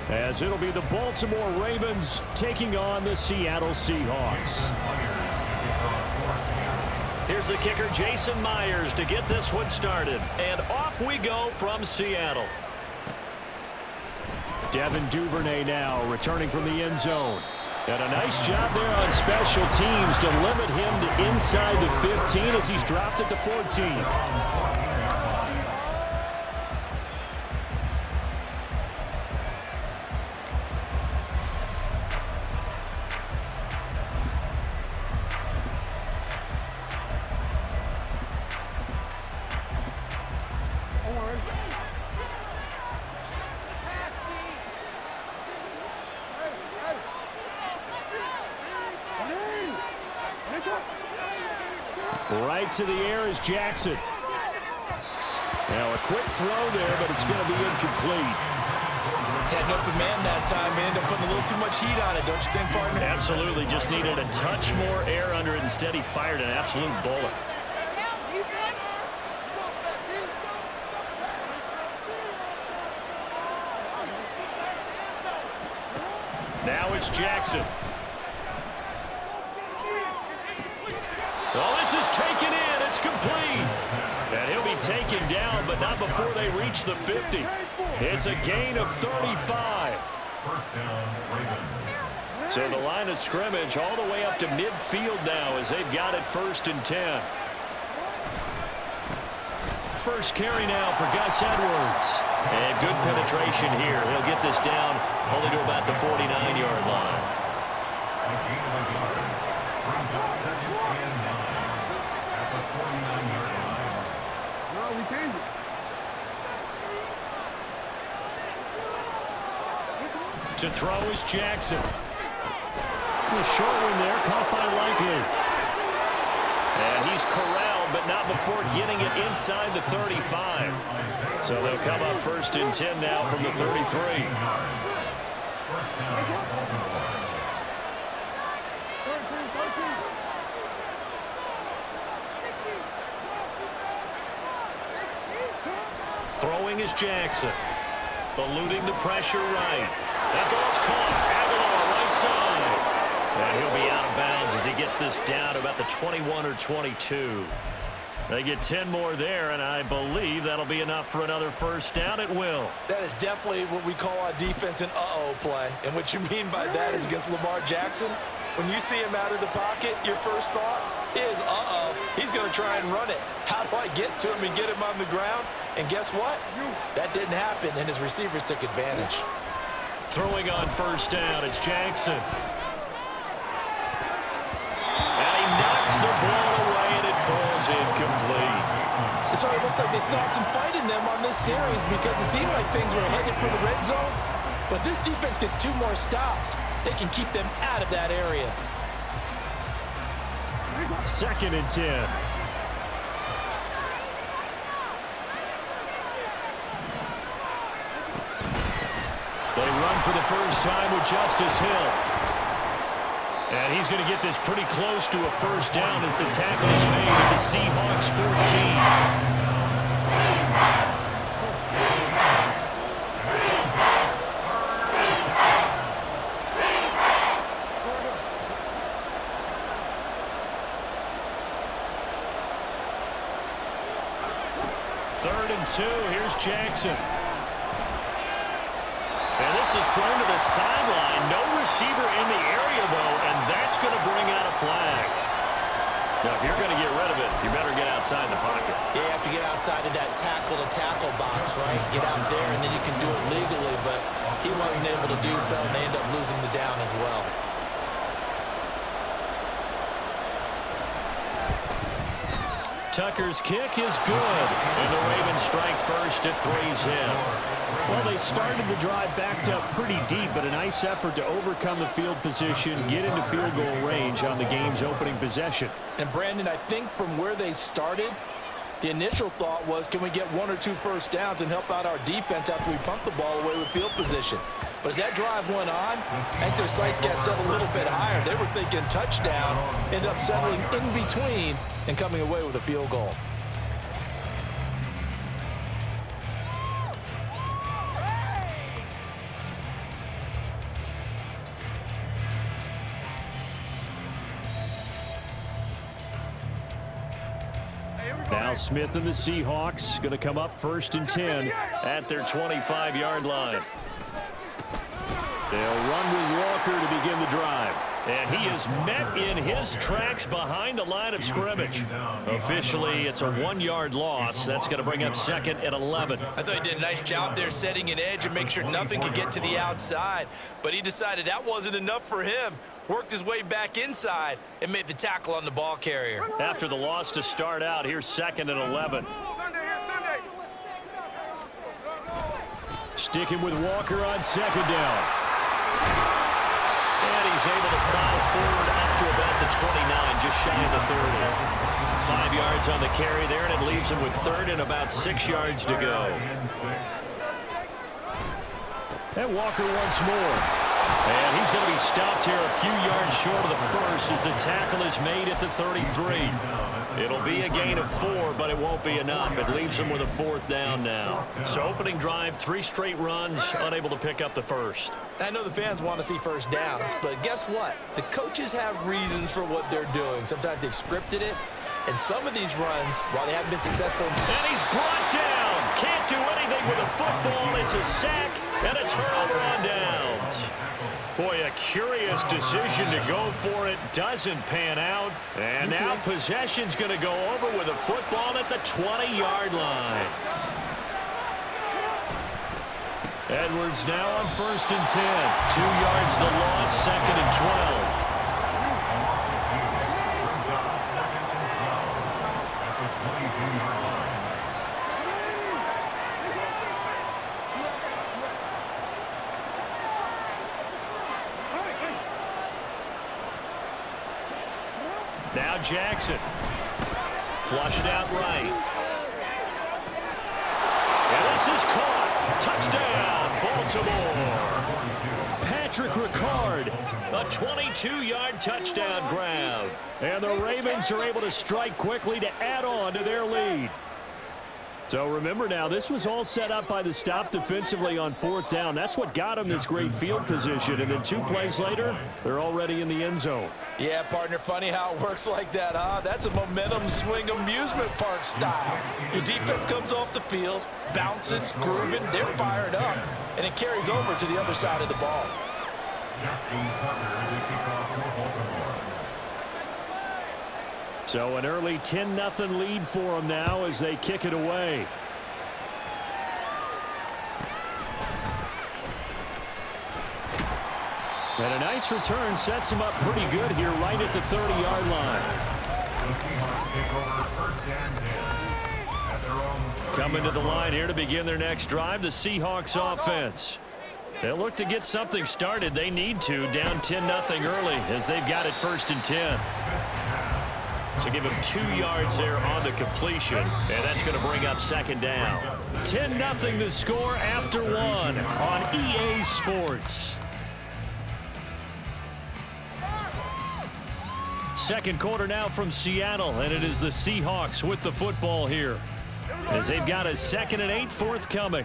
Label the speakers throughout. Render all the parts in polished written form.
Speaker 1: as it'll be the Baltimore Ravens taking on the Seattle Seahawks.
Speaker 2: Here's the kicker, Jason Myers, to get this one started. And off we go from Seattle.
Speaker 1: Devin Duvernay now returning from the end zone. And a nice job there on special teams to limit him to inside the 15 as he's dropped it to 14. Right to the air is Jackson. Now a quick throw there, but it's going to be incomplete.
Speaker 3: Had an open man that time, and ended up putting a little too much heat on it, don't you think, partner?
Speaker 2: Absolutely, just needed a touch more air under it. Instead, he fired an absolute bullet. Now it's Jackson. Oh, this is taken in. It's complete. And he'll be taken down, but not before they reach the 50. It's a gain of 35. So the line of scrimmage all the way up to midfield now as they've got it 1st and 10. First carry now for Gus Edwards. And good penetration here. He'll get this down only to about the 49-yard line. To throw is Jackson. The short one there, caught by Likely. And he's corralled, but not before getting it inside the 35. So they'll come up 1st and 10 now from the 33. Throwing is Jackson. Eluding the pressure right. That ball's caught. Aguilar right side. And he'll be out of bounds as he gets this down to about the 21 or 22. They get 10 more there, and I believe that'll be enough for another first down. It will.
Speaker 3: That is definitely what we call on defense an uh-oh play. And what you mean by that is against Lamar Jackson, when you see him out of the pocket, your first thought is, uh-oh, he's going to try and run it. How do I get to him and get him on the ground? And guess what? That didn't happen, and his receivers took advantage.
Speaker 2: Throwing on first down, it's Jackson. And he knocks the ball away, and it falls incomplete.
Speaker 3: So it looks like they stopped some fight in them on this series because it seemed like things were headed for the red zone. But this defense gets 2 more stops. They can keep them out of that area.
Speaker 1: 2nd and 10.
Speaker 2: They run for the first time with Justice Hill. And he's going to get this pretty close to a first down as the tackle is made at the Seahawks 14. Third and 2. Here's Jackson. And this is thrown to the sideline. No receiver in the area, though, and that's going to bring out a flag. Now, if you're going to get rid of it, you better get outside the pocket.
Speaker 3: Yeah, you have to get outside of that tackle-to-tackle box, right? Get out there, and then you can do it legally, but he wasn't able to do so, and they end up losing the down as well.
Speaker 2: Tucker's kick is good, and the Ravens strike first at 3's in.
Speaker 1: Well, they started the drive backed up pretty deep, but a nice effort to overcome the field position, get into field goal range on the game's opening possession.
Speaker 3: And, Brandon, I think from where they started, the initial thought was, can we get 1 or 2 first downs and help out our defense after we pump the ball away with field position? But as that drive went on, I think their sights got set a little bit higher. They were thinking touchdown, ended up settling in between and coming away with a field goal.
Speaker 1: Now Smith and the Seahawks going to come up 1st and 10
Speaker 2: at their 25-yard line.
Speaker 1: They'll run with Walker to begin the drive.
Speaker 2: And he is met in his tracks behind the line of scrimmage. Officially, it's a 1-yard loss. That's going to bring up 2nd and 11.
Speaker 3: I thought he did a nice job there setting an edge and make sure nothing could get to the outside. But he decided that wasn't enough for him. Worked his way back inside and made the tackle on the ball carrier.
Speaker 2: After the loss to start out, here's 2nd and 11.
Speaker 1: Sticking with Walker on 2nd down.
Speaker 2: And he's able to plow forward up to about the 29, just shy of the 30. 5 yards on the carry there, and it leaves him with 3rd and about 6 yards to go.
Speaker 1: And Walker once more.
Speaker 2: And he's going to be stopped here a few yards short of the first as the tackle is made at the 33. It'll be a gain of 4, but it won't be enough. It leaves him with a 4th down now. So opening drive, 3 straight runs, unable to pick up the first.
Speaker 3: I know the fans want to see first downs, but guess what? The coaches have reasons for what they're doing. Sometimes they've scripted it, and some of these runs, while they haven't been successful.
Speaker 2: And he's brought down. Can't do anything with a football. It's a sack and a turnover on downs. Boy, a curious decision to go for it. Doesn't pan out. And now possession's going to go over with a football at the 20-yard line. Edwards now on 1st and 10. 2 yards the loss, 2nd and 12. Now Jackson. Flushed out right. And this is caught. Touchdown, Baltimore.
Speaker 1: Patrick Ricard.
Speaker 2: A 22-yard touchdown grab.
Speaker 1: And the Ravens are able to strike quickly to add on to their lead. So remember now, this was all set up by the stop defensively on 4th down. That's what got them this great field position. And then 2 plays later, they're already in the end zone.
Speaker 3: Yeah, partner, funny how it works like that, huh? That's a momentum swing amusement park style. Your defense comes off the field, bouncing, grooving, they're fired up, and it carries over to the other side of the ball.
Speaker 1: So an early 10-0 lead for them now as they kick it away. And a nice return sets him up pretty good here right at the 30-yard line.
Speaker 2: Coming to the line here to begin their next drive, the Seahawks offense. They'll look to get something started. They need to, down 10-0 early as they've got it 1st and 10. So give him 2 yards there on the completion, and that's going to bring up 2nd down. 10-0 the score after 1 on EA Sports. Second quarter now from Seattle, and it is the Seahawks with the football here as they've got a 2nd and 8 forthcoming.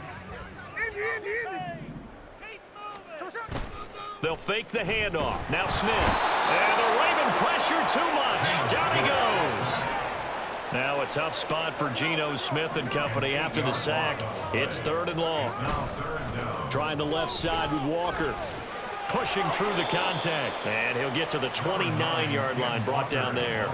Speaker 2: They'll fake the handoff. Now Smith. And the Raven pressure too much. Down he goes. Now a tough spot for Geno Smith and company after the sack. It's 3rd and long. Trying the left side with Walker. Pushing through the contact. And he'll get to the 29-yard line, brought down there.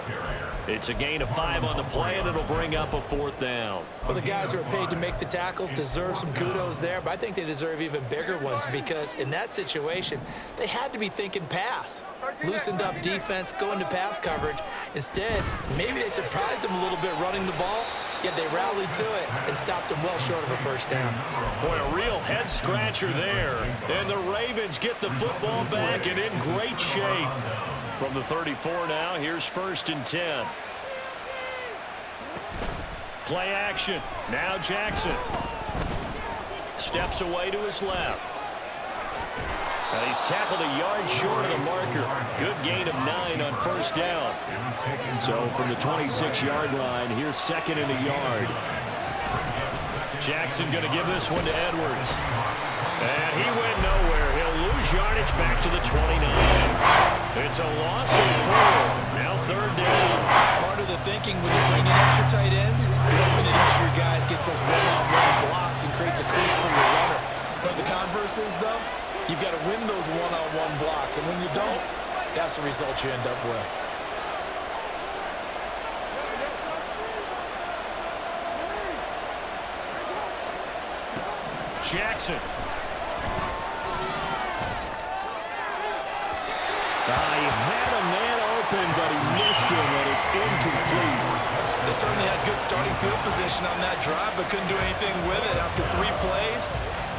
Speaker 2: It's a gain of 5 on the play, and it'll bring up a 4th down.
Speaker 3: Well, the guys who are paid to make the tackles deserve some kudos there, but I think they deserve even bigger ones because in that situation, they had to be thinking pass. Loosened up defense, going to pass coverage. Instead, maybe they surprised them a little bit running the ball, yet they rallied to it and stopped them well short of a 1st down.
Speaker 2: Boy, a real head-scratcher there. And the Ravens get the football back and in great shape. From the 34 now, here's 1st and 10. Play action. Now Jackson. Steps away to his left. And he's tackled a yard short of the marker. Good gain of 9 on 1st down.
Speaker 1: So from the 26-yard line, here's 2nd and a yard.
Speaker 2: Jackson going to give this one to Edwards. And he went nowhere. He'll lose yardage back to the 29. It's a loss of 4. Now 3rd down.
Speaker 3: part of the thinking when you bring in extra tight ends. You're hoping that each of your guys gets those one-on-one blocks and creates a crease for your runner. But the converse is, though, you've got to win those one-on-one blocks. And when you don't, that's the result you end up with.
Speaker 1: Jackson. He had a man open, but he missed him, and it's incomplete.
Speaker 3: They certainly had good starting field position on that drive, but couldn't do anything with it after 3 plays.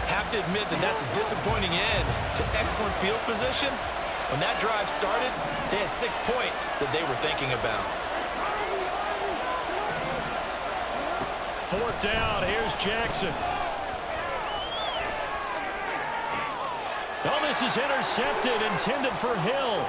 Speaker 3: Have to admit that that's a disappointing end to excellent field position. When that drive started, they had 6 points that they were thinking about.
Speaker 1: 4th down, here's Jackson. Oh, this is intercepted, intended for Hill.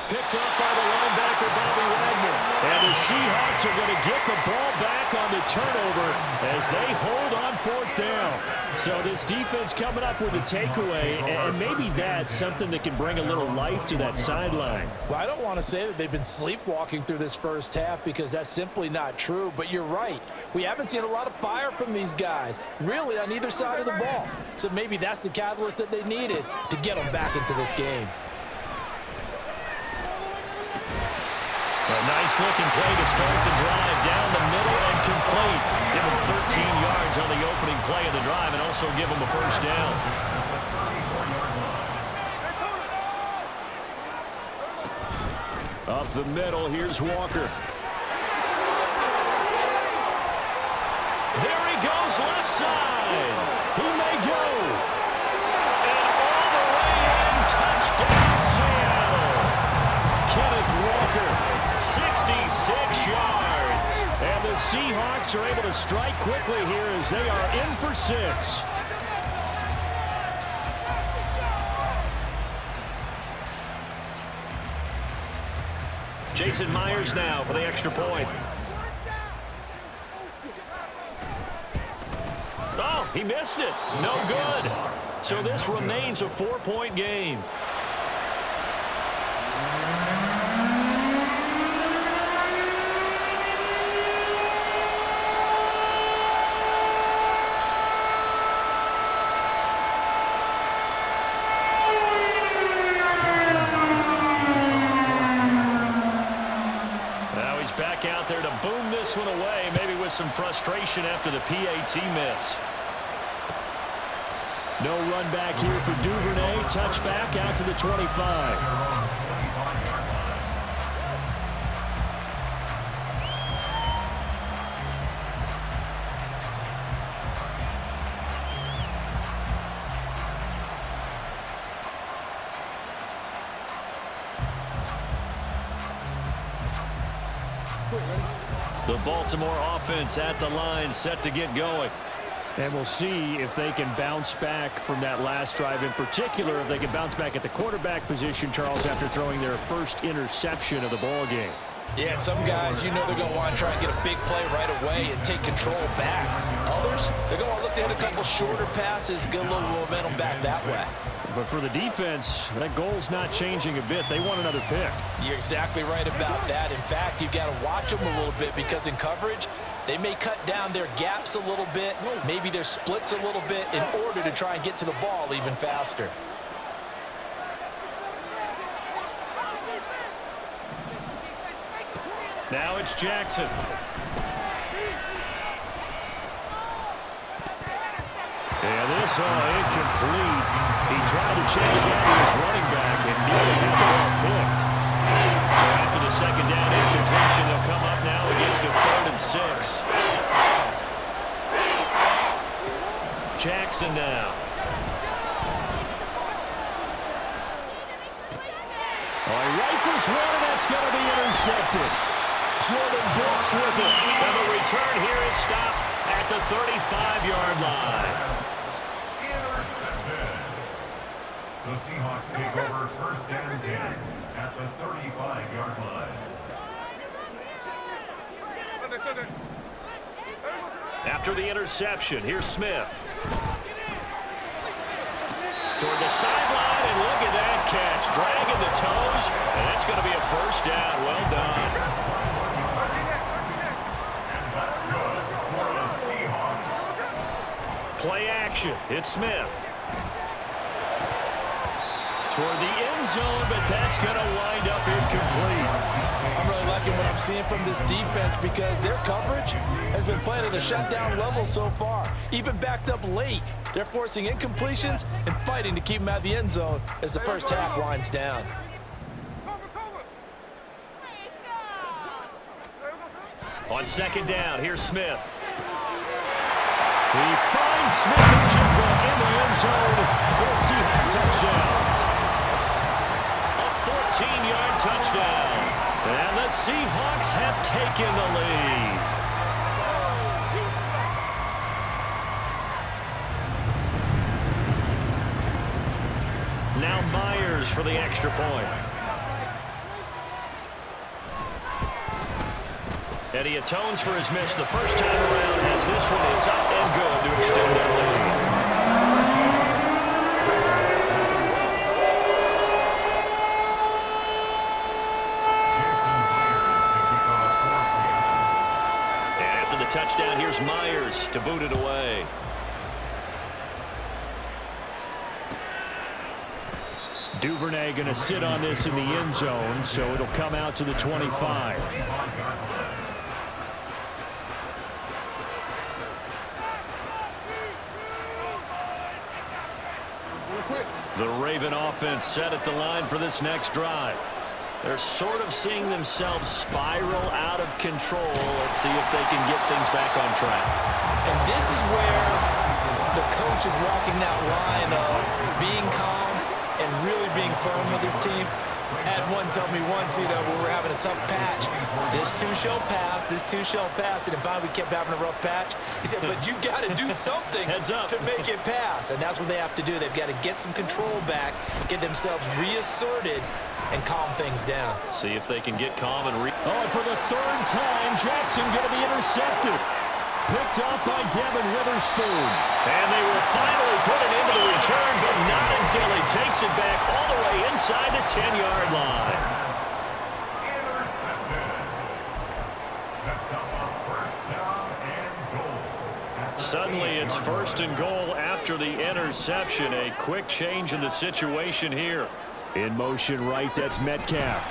Speaker 1: Picked up by the linebacker, Bobby Wagner. And the Seahawks are going to get the ball back on the turnover as they hold on 4th down. So this defense coming up with a takeaway, and maybe that's something that can bring a little life to that sideline.
Speaker 3: Well, I don't want to say that they've been sleepwalking through this first half because that's simply not true, but you're right. We haven't seen a lot of fire from these guys, really on either side of the ball. So maybe that's the catalyst that they needed to get them back into this game.
Speaker 2: A nice-looking play to start the drive down the middle and complete. Give him 13 yards on the opening play of the drive and also give him a first down.
Speaker 1: Up the middle, here's Walker.
Speaker 2: There he goes, left side. He may go. And all the way in, touchdown, Seattle.
Speaker 1: Kenneth Walker.
Speaker 2: 66 yards.
Speaker 1: And the Seahawks are able to strike quickly here as they are in for 6.
Speaker 2: Jason Myers now for the extra point. Oh, he missed it. No good. So this remains a 4-point game.
Speaker 1: Out there to boom this one away, maybe with some frustration after the PAT miss. No run back here for Duvernay. Touchback out to the 25.
Speaker 2: The Baltimore offense at the line, set to get going.
Speaker 1: And we'll see if they can bounce back from that last drive, in particular if they can bounce back at the quarterback position, Charles, after throwing their first interception of the ball game.
Speaker 3: Yeah, and some guys, you know they're going to want to try and get a big play right away and take control back. Others, they're going to look to hit a couple shorter passes, get a little momentum back that way.
Speaker 1: But for the defense, that goal's not changing a bit. They want another pick.
Speaker 3: You're exactly right about that. In fact, you've got to watch them a little bit because in coverage, they may cut down their gaps a little bit, maybe their splits a little bit in order to try and get to the ball even faster.
Speaker 1: Now it's Jackson. And this incomplete. He tried to check it down to his running back and nearly had the ball picked.
Speaker 2: So after the second down incompletion, they'll come up now against a 3rd and 6. Jackson now.
Speaker 1: He rifles one, and that's going to be intercepted. Jordan Brooks with it.
Speaker 2: And the return here is stopped at the 35-yard line.
Speaker 4: Intercepted. The Seahawks take over 1st and 10 at the 35-yard line.
Speaker 2: After the interception, here's Smith. Toward the sideline, and look at that catch. Dragging the toes, and that's going to be a first down. Well done. action. It's Smith. Toward the end zone, but that's going to wind up incomplete.
Speaker 3: I'm really liking what I'm seeing from this defense because their coverage has been playing at a shutdown level so far. Even backed up late, they're forcing incompletions and fighting to keep them out of the end zone as the first half winds down.
Speaker 2: On second down, here's Smith.
Speaker 1: He finds Smith and Jigba in the end zone for a Seahawks touchdown.
Speaker 2: 14-yard touchdown. And the Seahawks have taken the lead. Now Myers for the extra point. And he atones for his miss the first time around as this one is up and good to extend their lead. Touchdown, here's Myers to boot it away.
Speaker 1: Duvernay going to sit on this in the end zone, so it'll come out to the 25.
Speaker 2: The Raven offense set at the line for this next drive. They're sort of seeing themselves spiral out of control. Let's see if they can get things back on track.
Speaker 3: And this is where the coach is walking that line of being calm and really being firm with his team. Had one tell me once, when we're having a tough patch, this too shall pass, this too shall pass. And if we kept having a rough patch, he said, but you got to do something to make it pass. And that's what they have to do. They've got to get some control back, get themselves reasserted, and calm things down.
Speaker 2: See if they can get calm and
Speaker 1: and for the third time, Jackson going to be intercepted. Picked up by Devin Witherspoon.
Speaker 2: And they will finally put it into the return, but not until he takes it back all the way inside the 10-yard line.
Speaker 4: Sets up a first down and goal.
Speaker 2: Suddenly it's first and goal after the interception. A quick change in the situation here.
Speaker 1: In motion right, that's Metcalf.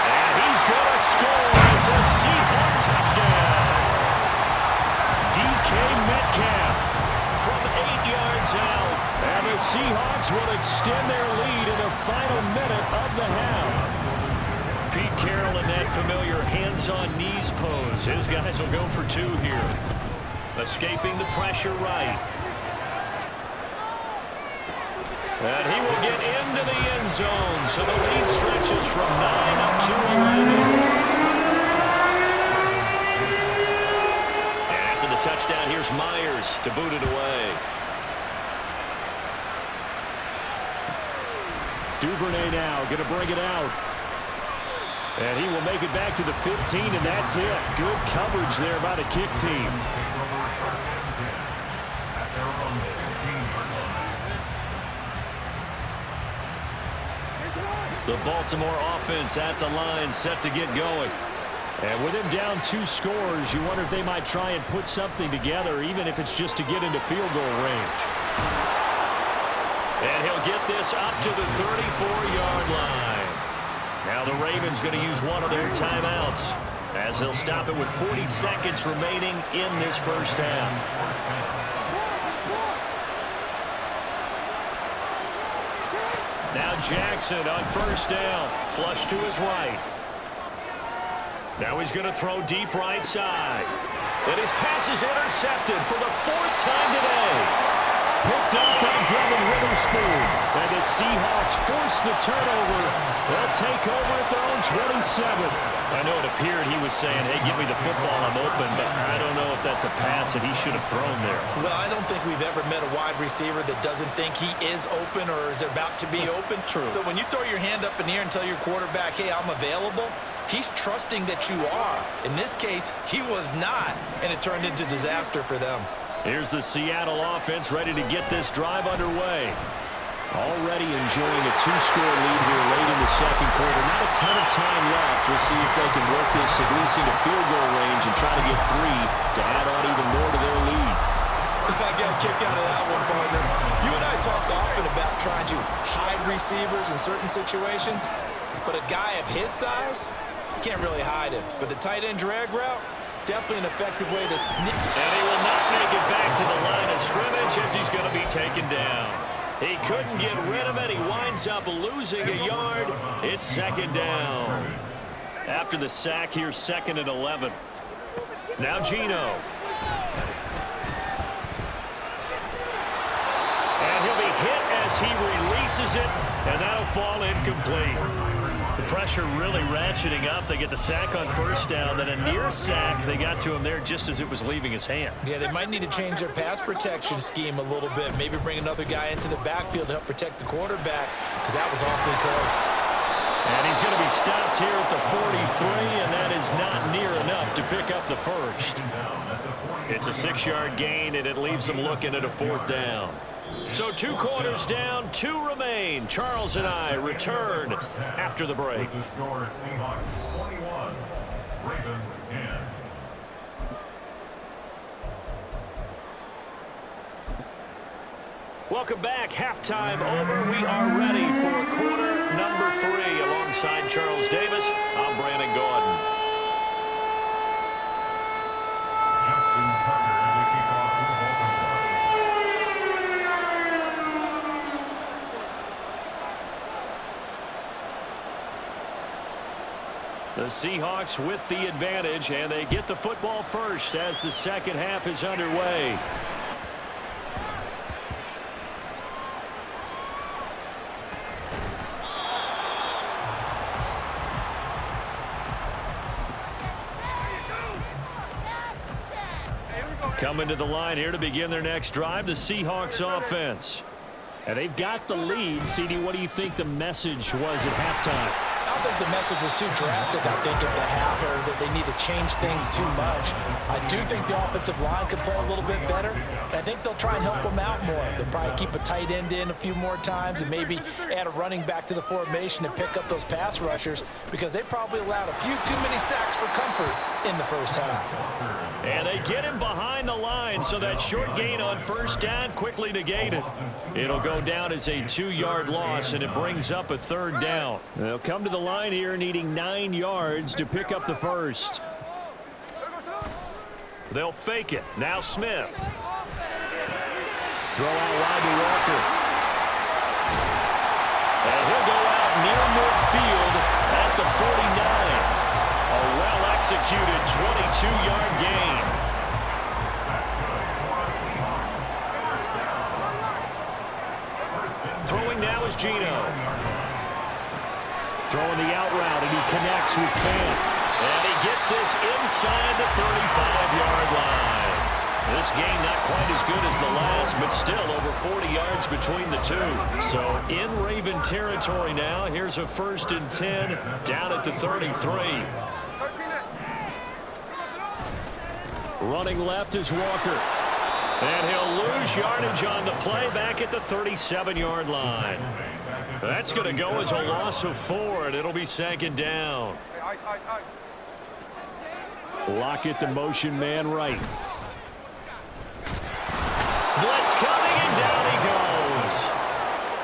Speaker 2: And he's going to score. It's a Seahawk touchdown. DK Metcalf from 8 yards out.
Speaker 1: And the Seahawks will extend their lead in the final minute of the half.
Speaker 2: Pete Carroll in that familiar hands-on knees pose. His guys will go for two here. Escaping the pressure right. And he will get into the end zone, so the lead stretches from 9 up to 11. And after the touchdown, here's Myers to boot it away.
Speaker 1: Duvernay now going to bring it out. And he will make it back to the 15, and that's it. Good coverage there by the kick team.
Speaker 2: The Baltimore offense at the line, set to get going.
Speaker 1: And with him down 2 scores, you wonder if they might try and put something together, even if it's just to get into field goal range.
Speaker 2: And he'll get this up to the 34-yard line. Now the Ravens going to use one of their timeouts as they'll stop it with 40 seconds remaining in this first half. Now Jackson on first down. Flush to his right. Now he's going to throw deep right side. And his pass is intercepted for the 4th time today.
Speaker 1: Picked up by Devin Witherspoon. And the Seahawks force the turnover. They'll take over at their own 27.
Speaker 2: I know it appeared he was saying, hey, give me the football, I'm open, but I don't know if that's a pass that he should have thrown there.
Speaker 3: Well, I don't think we've ever met a wide receiver that doesn't think he is open or is about to be open.
Speaker 2: True.
Speaker 3: So when you throw your hand up in the air and tell your quarterback, hey, I'm available, he's trusting that you are. In this case, he was not, and it turned into disaster for them.
Speaker 2: Here's the Seattle offense ready to get this drive underway.
Speaker 1: Already enjoying a two-score lead here late in the second quarter. Not a ton of time left. We'll see if they can work this at least into field goal range and try to get 3 to add on even more to their lead.
Speaker 3: I got a kick out of that one, partner. You and I talk often about trying to hide receivers in certain situations, but a guy of his size, you can't really hide him. But the tight end drag route, definitely an effective way to sneak.
Speaker 2: And he will not make it back to the line of scrimmage as he's going to be taken down. He couldn't get rid of it. He winds up losing a yard. It's second down. After the sack here, 2nd and 11. Now Geno. And he'll be hit as he releases it, and that'll fall incomplete. The pressure really ratcheting up. They get the sack on 1st down, then a near sack. They got to him there just as it was leaving his hand.
Speaker 3: Yeah, they might need to change their pass protection scheme a little bit. Maybe bring another guy into the backfield to help protect the quarterback, because that was awfully close.
Speaker 1: And he's going to be stopped here at the 43, and that is not near enough to pick up the first.
Speaker 2: It's a 6-yard gain, and it leaves them looking at a 4th down. So 2 quarters down, 2 remain. Charles and I return after the break.
Speaker 4: The score, Seahawks 21, Ravens 10.
Speaker 2: Welcome back. Halftime over. We are ready for quarter number 3. Alongside Charles Davis, I'm Brandon Gordon.
Speaker 4: Justin Tucker and the kickoff for Baltimore.
Speaker 1: The Seahawks with the advantage, and they get the football first as the second half is underway. Coming to the line here to begin their next drive, the Seahawks offense. And they've got the lead. CD, what do you think the message was at halftime?
Speaker 3: I don't think the message was too drastic, I think, at the half, or that they need to change things too much. I do think the offensive line could play a little bit better, and I think they'll try and help them out more. They'll probably keep a tight end in a few more times and maybe add a running back to the formation and pick up those pass rushers, because they probably allowed a few too many sacks for comfort in the first half.
Speaker 1: And they get him behind the line, so that short gain on 1st down quickly negated. It'll go down as a 2-yard loss, and it brings up a 3rd down. They'll come to the line here needing 9 yards to pick up the first.
Speaker 2: They'll fake it. Now Smith.
Speaker 1: Throw out wide to Walker. And he'll go out near midfield at the 49. A well-executed 22-yard gain. Throwing now is Geno. Throwing the out route, and he connects with Fant.
Speaker 2: And he gets this inside the 35-yard line. This game not quite as good as the last, but still over 40 yards between the two.
Speaker 1: So in Raven territory now. Here's a 1st and 10 down at the 33. Running left is Walker.
Speaker 2: And he'll lose yardage on the play back at the 37-yard line. That's going to go as a loss of 4, and it'll be 2nd down.
Speaker 1: Lockett, the motion man right.
Speaker 2: Blitz coming, and down he goes.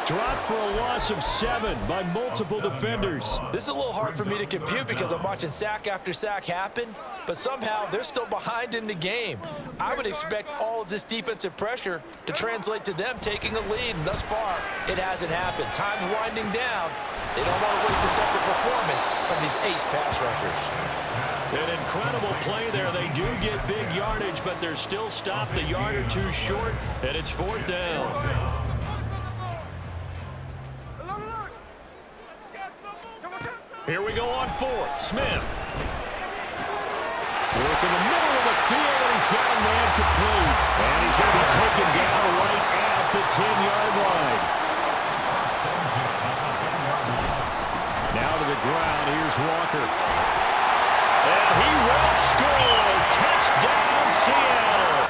Speaker 1: Dropped for a loss of 7 by multiple defenders.
Speaker 3: This is a little hard for me to compute because I'm watching sack after sack happen, but somehow they're still behind in the game. I would expect all of this defensive pressure to translate to them taking a lead, and thus far, it hasn't happened. Time's winding down. They don't want to waste a step of performance from these ace pass rushers.
Speaker 1: An incredible play there. They do get big yardage, but they're still stopped a yard or 2 short, and it's 4th down.
Speaker 2: Here we go on 4th. Smith.
Speaker 1: Work in the middle of the field, and he's got a man complete. And he's going to be taken down right at the 10-yard line. Now to the ground. Here's Walker.
Speaker 2: And he will score. Touchdown, Seattle.